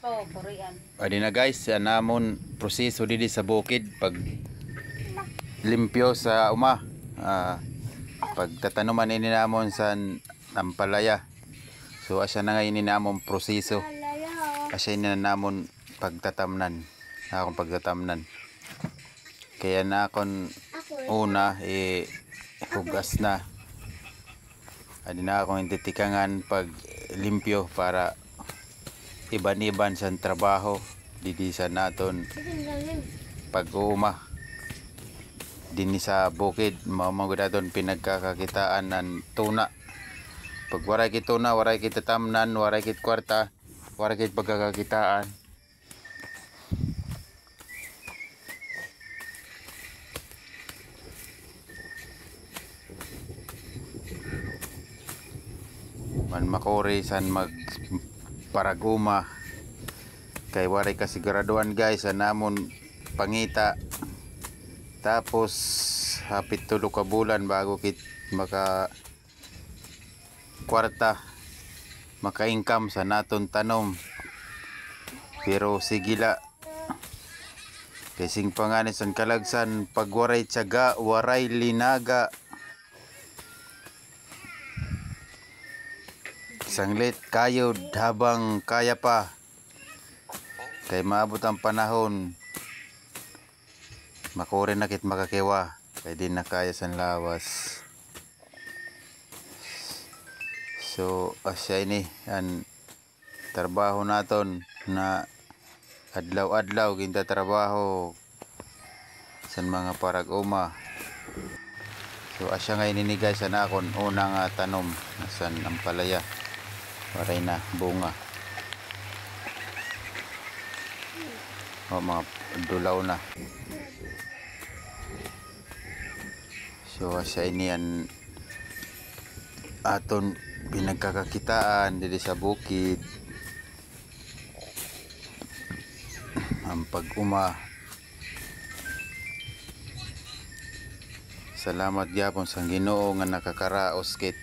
po, Korean. Adi na guys, namon proseso didi sa bukid pag limpyo sa uma. Pagtatanuman ini namon sa ampalaya. So asya na nga ini namon proseso. Asya ini namon pagtatamnan. Akong pagtatamnan. Kaya na akong una hugas na. Adi na akong intitikangan pag limpyo para iban-iban sa trabaho didi sa naton pag-uuma dinhi sa bukid magudaton pinagkakakitaan ng tuna. Pag waray kit tuna, waray kit tatamnan, waray kit kwarta, waray kit pagkakakitaan. Man makori san mag paraguma kay waray kasiguraduhan guys sa namon pangita, tapos hapit 3 ka bulan bago kit maka kwarta maka-income sa naton tanom. Pero sigila kay sing panganis san kalagsan pag waray tiyaga waray linaga. Sanglit kayod habang kaya pa. Kay maabot ang panahon makore na kit makakewa. Kay di na kaya san lawas. So asya ini ang trabaho naton na adlaw-adlaw ginta trabaho san mga parag-uma. So asya nga ini guys sana akon unang tanom san ampalaya. Waray na bunga. O mga dulaw na. So sa ini yan aton pinagkakakitaan dito sa bukid. Ang pag-uma. Salamat gyapon sa Ginoo nga nakakaraos kit